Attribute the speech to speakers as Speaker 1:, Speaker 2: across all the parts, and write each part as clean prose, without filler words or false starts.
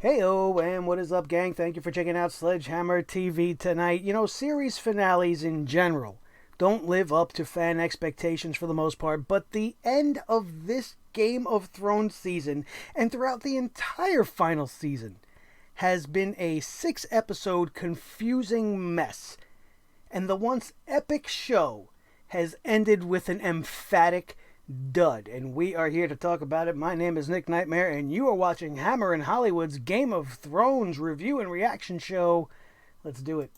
Speaker 1: Heyo, and what is up, gang? Thank you for checking out Sledgehammer TV tonight. You know, series finales in general don't live up to fan expectations for the most part, but the end of this Game of Thrones season, and throughout the entire final season, has been a 6-episode confusing mess. And the once epic show has ended with an emphatic dud, and we are here to talk about it. My name is Nick Nightmare, and you are watching Hammer and Hollywood's Game of Thrones review and reaction show. Let's do it.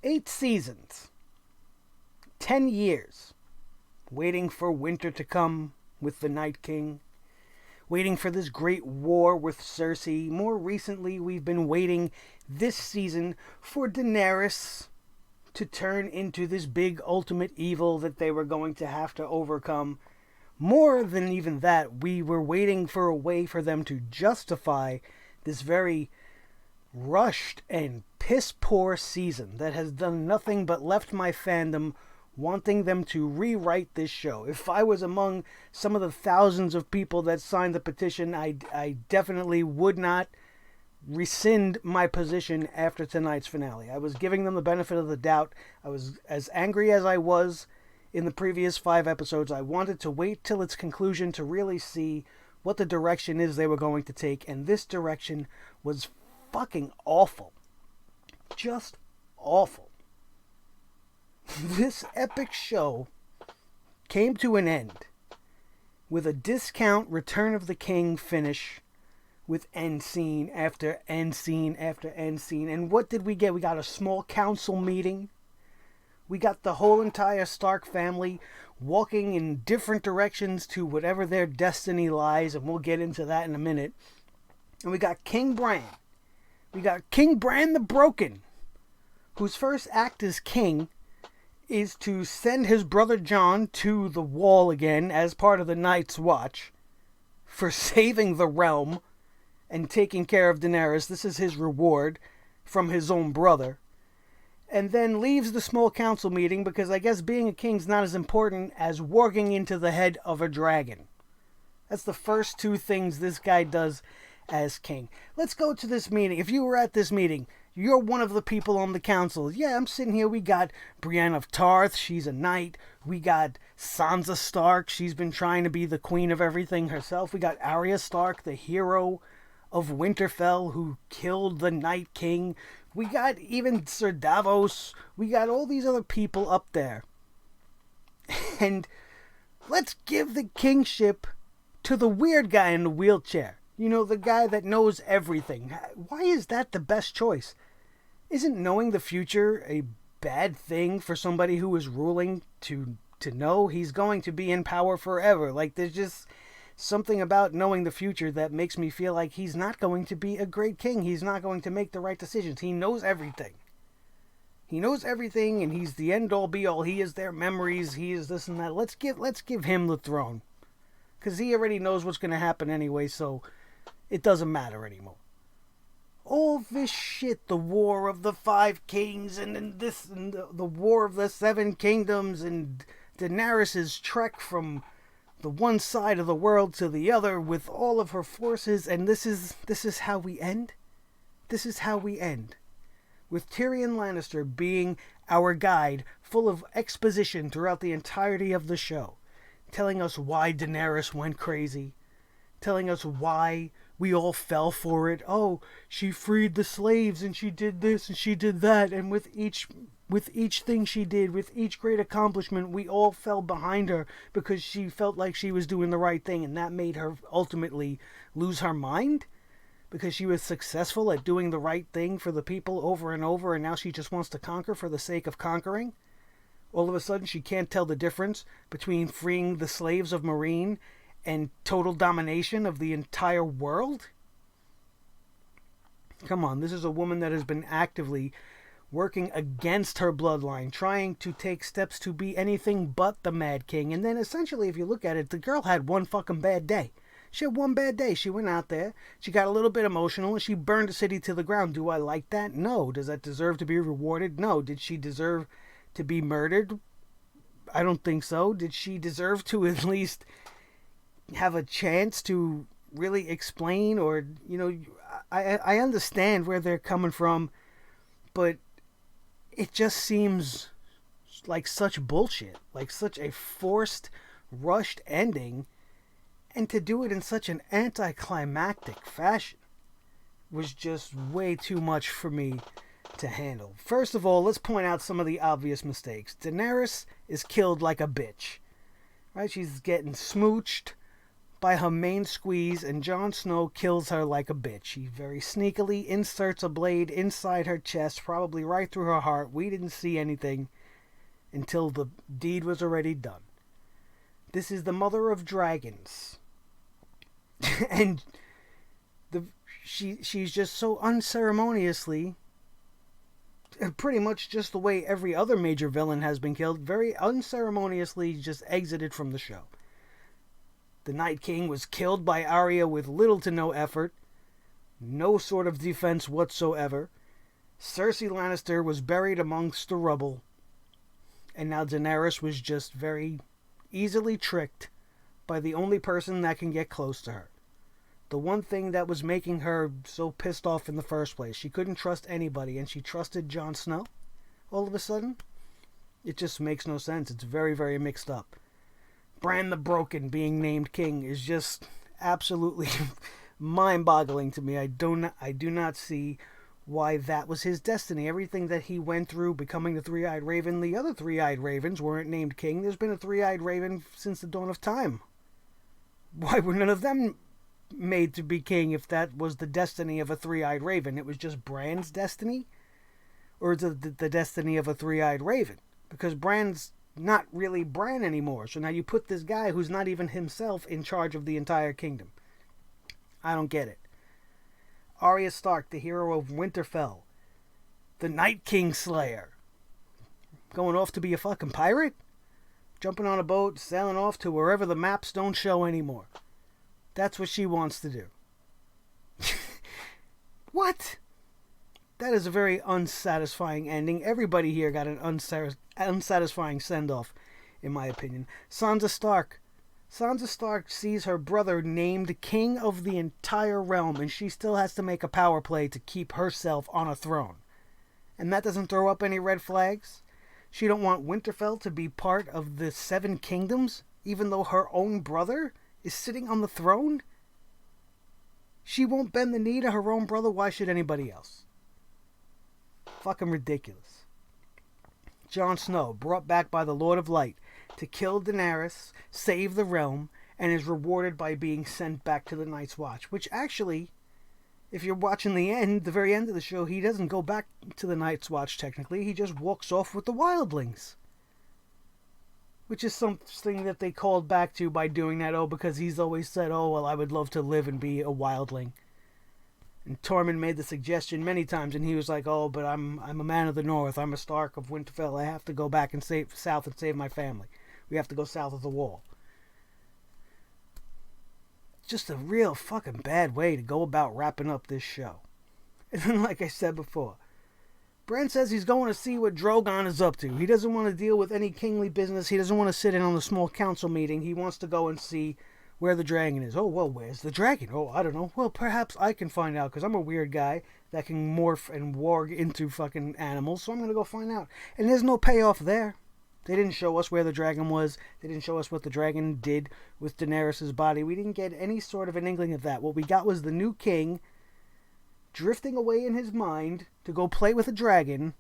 Speaker 1: Eight seasons, 10 years, waiting for winter to come with the Night King, waiting for this great war with Cersei. More recently, we've been waiting this season for Daenerys to turn into this big ultimate evil that they were going to have to overcome. More than even that, we were waiting for a way for them to justify this very rushed and piss poor season that has done nothing but left my fandom wanting them to rewrite this show. If I was among some of the thousands of people that signed the petition, I definitely would not rescind my position after tonight's finale. I was giving them the benefit of the doubt. I was as angry as I was in the previous 5 episodes. I wanted to wait till its conclusion to really see what the direction is they were going to take, and this direction was fucking awful. Just awful. This epic show came to an end with a discount Return of the King finish with end scene after end scene after end scene. And what did we get? We got a small council meeting. We got the whole entire Stark family walking in different directions to whatever their destiny lies, and we'll get into that in a minute. And we got King Bran. We got King Bran the Broken, whose first act as king is to send his brother Jon to the wall again as part of the Night's Watch for saving the realm and taking care of Daenerys. This is his reward from his own brother. And then leaves the small council meeting because I guess being a king's not as important as warging into the head of a dragon. That's the first 2 things this guy does as king. Let's go to this meeting. If you were at this meeting, you're one of the people on the council. Yeah, I'm sitting here. We got Brienne of Tarth. She's a knight. We got Sansa Stark. She's been trying to be the queen of everything herself. We got Arya Stark, the hero of Winterfell, who killed the Night King. We got even Sir Davos. We got all these other people up there. And let's give the kingship to the weird guy in the wheelchair. You know, the guy that knows everything. Why is that the best choice? Isn't knowing the future a bad thing for somebody who is ruling to know? He's going to be in power forever. Like, there's just something about knowing the future that makes me feel like he's not going to be a great king. He's not going to make the right decisions. He knows everything. He knows everything, and he's the end-all, be-all. He is their memories. He is this and that. Let's give him the throne. Because he already knows what's going to happen anyway, so it doesn't matter anymore. All this shit, the War of the 5 Kings, and this, and the War of the 7 Kingdoms, and Daenerys' trek from the one side of the world to the other with all of her forces, and this is how we end? This is how we end. With Tyrion Lannister being our guide, full of exposition throughout the entirety of the show, telling us why Daenerys went crazy, telling us why we all fell for it. Oh, she freed the slaves and she did this and she did that, and with each thing she did, with each great accomplishment, we all fell behind her because she felt like she was doing the right thing, and that made her ultimately lose her mind because she was successful at doing the right thing for the people over and over, and now she just wants to conquer for the sake of conquering. All of a sudden she can't tell the difference between freeing the slaves of Meereen and total domination of the entire world? Come on, this is a woman that has been actively working against her bloodline, trying to take steps to be anything but the Mad King. And then essentially, if you look at it, the girl had one fucking bad day. She had one bad day. She went out there, she got a little bit emotional, and she burned the city to the ground. Do I like that? No. Does that deserve to be rewarded? No. Did she deserve to be murdered? I don't think so. Did she deserve to at least have a chance to really explain? Or, I understand where they're coming from, but it just seems like such bullshit, like such a forced, rushed ending, and to do it in such an anticlimactic fashion was just way too much for me to handle. First of all, let's point out some of the obvious mistakes. Daenerys is killed like a bitch, right? She's getting smooched by her main squeeze, and Jon Snow kills her like a bitch. He very sneakily inserts a blade inside her chest, probably right through her heart. We didn't see anything until the deed was already done. This is the mother of dragons. And she's just so unceremoniously, pretty much just the way every other major villain has been killed, very unceremoniously just exited from the show. The Night King was killed by Arya with little to no effort, no sort of defense whatsoever. Cersei Lannister was buried amongst the rubble. And now Daenerys was just very easily tricked by the only person that can get close to her. The one thing that was making her so pissed off in the first place. She couldn't trust anybody, and she trusted Jon Snow all of a sudden. It just makes no sense. It's very, very mixed up. Bran the Broken being named king is just absolutely mind-boggling to me. I do not see why that was his destiny. Everything that he went through, becoming the Three-Eyed Raven, the other Three-Eyed Ravens weren't named king. There's been a Three-Eyed Raven since the dawn of time. Why were none of them made to be king if that was the destiny of a Three-Eyed Raven? It was just Bran's destiny? Or the destiny of a Three-Eyed Raven? Because Bran's not really Bran anymore. So now you put this guy who's not even himself in charge of the entire kingdom. I don't get it. Arya Stark, the hero of Winterfell. The Night King Slayer. Going off to be a fucking pirate? Jumping on a boat, sailing off to wherever the maps don't show anymore. That's what she wants to do. What? That is a very unsatisfying ending. Everybody here got an unsatisfying send-off, in my opinion. Sansa Stark. Sansa Stark sees her brother named king of the entire realm, and she still has to make a power play to keep herself on a throne. And that doesn't throw up any red flags? She don't want Winterfell to be part of the Seven Kingdoms, even though her own brother is sitting on the throne? She won't bend the knee to her own brother. Why should anybody else? Fucking ridiculous. Jon Snow, brought back by the Lord of Light to kill Daenerys, save the realm, and is rewarded by being sent back to the Night's Watch. Which actually, if you're watching the very end of the show, he doesn't go back to the Night's Watch technically. He just walks off with the wildlings. Which is something that they called back to by doing that. Oh, because he's always said, oh, well, I would love to live and be a wildling. And Tormund made the suggestion many times, and he was like, oh, but I'm a man of the North. I'm a Stark of Winterfell. I have to go back and south and save my family. We have to go south of the wall. Just a real fucking bad way to go about wrapping up this show. And then, like I said before, Bran says he's going to see what Drogon is up to. He doesn't want to deal with any kingly business. He doesn't want to sit in on the small council meeting. He wants to go and see where the dragon is. Oh, well, where's the dragon? Oh, I don't know. Well, perhaps I can find out, because I'm a weird guy that can morph and warg into fucking animals, so I'm going to go find out. And there's no payoff there. They didn't show us where the dragon was. They didn't show us what the dragon did with Daenerys' body. We didn't get any sort of an inkling of that. What we got was the new king drifting away in his mind to go play with a dragon,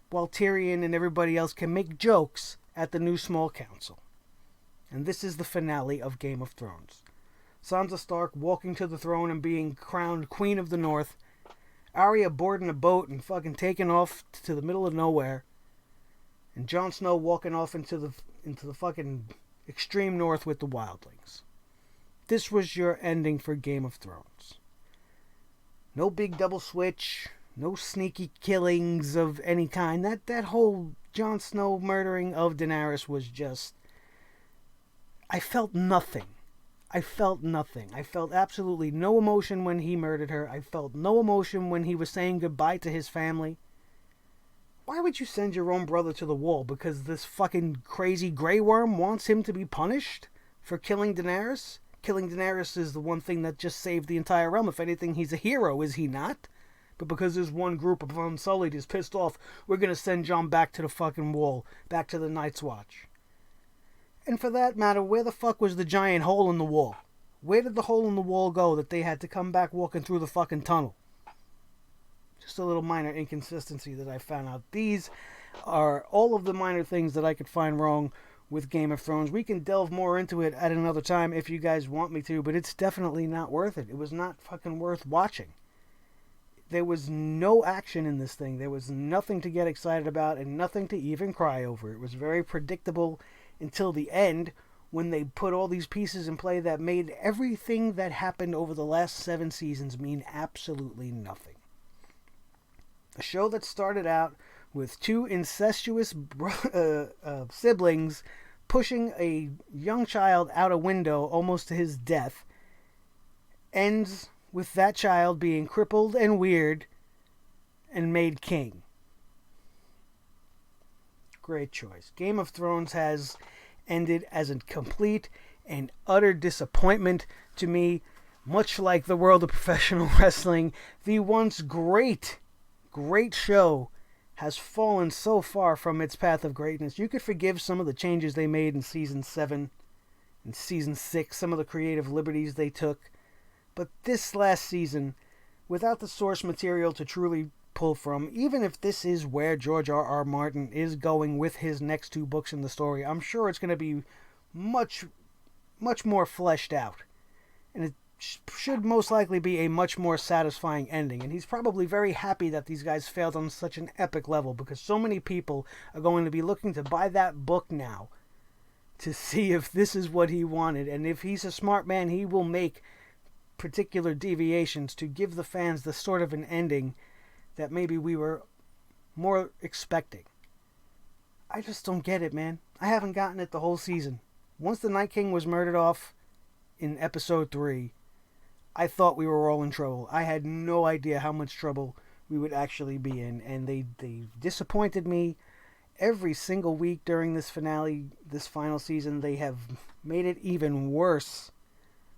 Speaker 1: while Tyrion and everybody else can make jokes at the new small council. And this is the finale of Game of Thrones. Sansa Stark walking to the throne and being crowned Queen of the North. Arya boarding a boat and fucking taking off to the middle of nowhere. And Jon Snow walking off into the fucking extreme north with the wildlings. This was your ending for Game of Thrones. No big double switch. No sneaky killings of any kind. That whole Jon Snow murdering of Daenerys was just... I felt nothing. I felt nothing. I felt absolutely no emotion when he murdered her. I felt no emotion when he was saying goodbye to his family. Why would you send your own brother to the wall? Because this fucking crazy Grey Worm wants him to be punished for killing Daenerys? Killing Daenerys is the one thing that just saved the entire realm. If anything, he's a hero, is he not? But because there's one group of Unsullied is pissed off, we're going to send Jon back to the fucking wall. Back to the Night's Watch. And for that matter, where the fuck was the giant hole in the wall? Where did the hole in the wall go that they had to come back walking through the fucking tunnel? Just a little minor inconsistency that I found out. These are all of the minor things that I could find wrong with Game of Thrones. We can delve more into it at another time if you guys want me to, but it's definitely not worth it. It was not fucking worth watching. There was no action in this thing. There was nothing to get excited about and nothing to even cry over. It was very predictable until the end, when they put all these pieces in play that made everything that happened over the last 7 seasons mean absolutely nothing. A show that started out with 2 incestuous siblings pushing a young child out a window almost to his death ends with that child being crippled and weird and made king. Great choice. Game of Thrones has ended as a complete and utter disappointment to me, much like the world of professional wrestling. The once great show has fallen so far from its path of greatness. You could forgive some of the changes they made in Season 7 and Season 6, some of the creative liberties they took. But this last season, without the source material to truly pull from, even if this is where George R.R. Martin is going with his next 2 books in the story, I'm sure it's going to be much more fleshed out. And it should most likely be a much more satisfying ending. And he's probably very happy that these guys failed on such an epic level, because so many people are going to be looking to buy that book now to see if this is what he wanted. And if he's a smart man, he will make particular deviations to give the fans the sort of an ending that maybe we were more expecting. I just don't get it, man. I haven't gotten it the whole season. Once the Night King was murdered off in episode 3, I thought we were all in trouble. I had no idea how much trouble we would actually be in, and they disappointed me every single week during this finale, this final season. They have made it even worse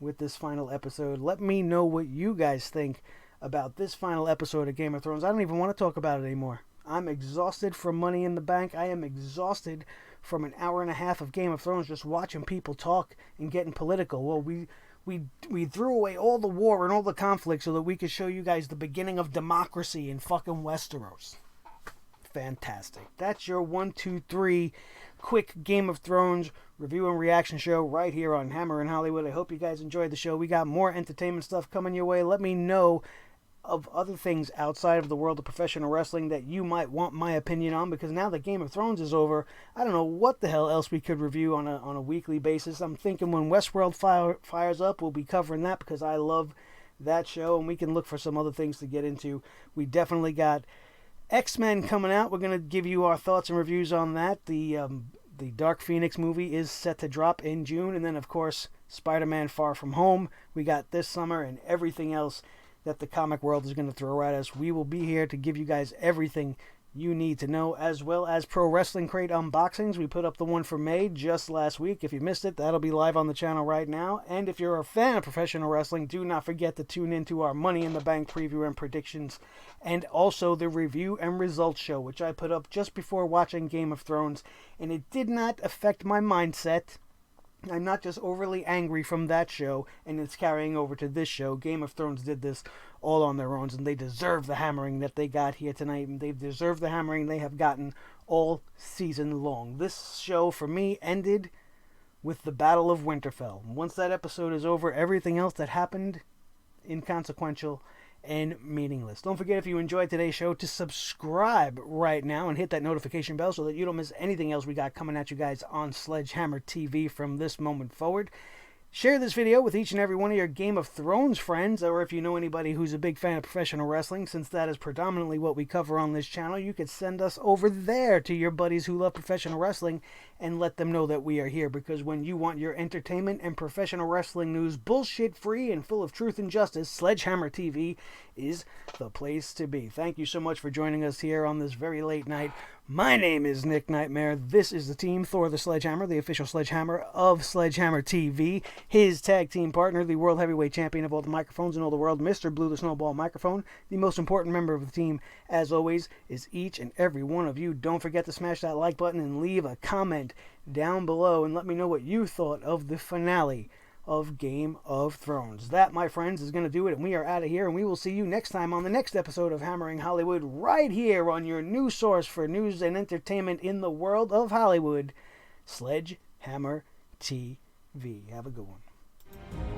Speaker 1: with this final episode. Let me know what you guys think about this final episode of Game of Thrones. I don't even want to talk about it anymore. I'm exhausted from Money in the Bank. I am exhausted from an hour and a half of Game of Thrones just watching people talk and getting political. Well, we threw away all the war and all the conflict so that we could show you guys the beginning of democracy in fucking Westeros. Fantastic. That's your 1, 2, 3 quick Game of Thrones review and reaction show right here on Hammer and Hollywood. I hope you guys enjoyed the show. We got more entertainment stuff coming your way. Let me know of other things outside of the world of professional wrestling that you might want my opinion on, because now that Game of Thrones is over, I don't know what the hell else we could review on a weekly basis. I'm thinking when Westworld fires up, we'll be covering that, because I love that show, and we can look for some other things to get into. We definitely got X-Men coming out. We're going to give you our thoughts and reviews on that. The Dark Phoenix movie is set to drop in June, and then of course Spider-Man Far From Home we got this summer, and everything else that the comic world is going to throw at us. We will be here to give you guys everything you need to know, as well as Pro Wrestling Crate unboxings. We put up the one for May just last week. If you missed it, that'll be live on the channel right now. And if you're a fan of professional wrestling, do not forget to tune into our Money in the Bank preview and predictions, and also the review and results show, which I put up just before watching Game of Thrones, and it did not affect my mindset. I'm not just overly angry from that show, and it's carrying over to this show. Game of Thrones did this all on their own, and they deserve the hammering that they got here tonight, and they've deserved the hammering they have gotten all season long. This show, for me, ended with the Battle of Winterfell. Once that episode is over, everything else that happened, inconsequential and meaningless. Don't forget, if you enjoyed today's show, to subscribe right now and hit that notification bell so that you don't miss anything else we got coming at you guys on Sledgehammer TV from this moment forward. Share this video with each and every one of your Game of Thrones friends, or if you know anybody who's a big fan of professional wrestling, since that is predominantly what we cover on this channel, you could send us over there to your buddies who love professional wrestling and let them know that we are here, because when you want your entertainment and professional wrestling news bullshit free and full of truth and justice, Sledgehammer TV is the place to be. Thank you so much for joining us here on this very late night. My name is Nick Nightmare. This is the team, Thor the Sledgehammer, the official Sledgehammer of Sledgehammer TV. His tag team partner, the World Heavyweight Champion of all the microphones in all the world, Mr. Blue the Snowball Microphone. The most important member of the team, as always, is each and every one of you. Don't forget to smash that like button and leave a comment down below and let me know what you thought of the finale of Game of Thrones. That, my friends, is going to do it, and we are out of here, and we will see you next time on the next episode of Hammering Hollywood, right here on your new source for news and entertainment in the world of Hollywood, Sledgehammer TV. Have a good one.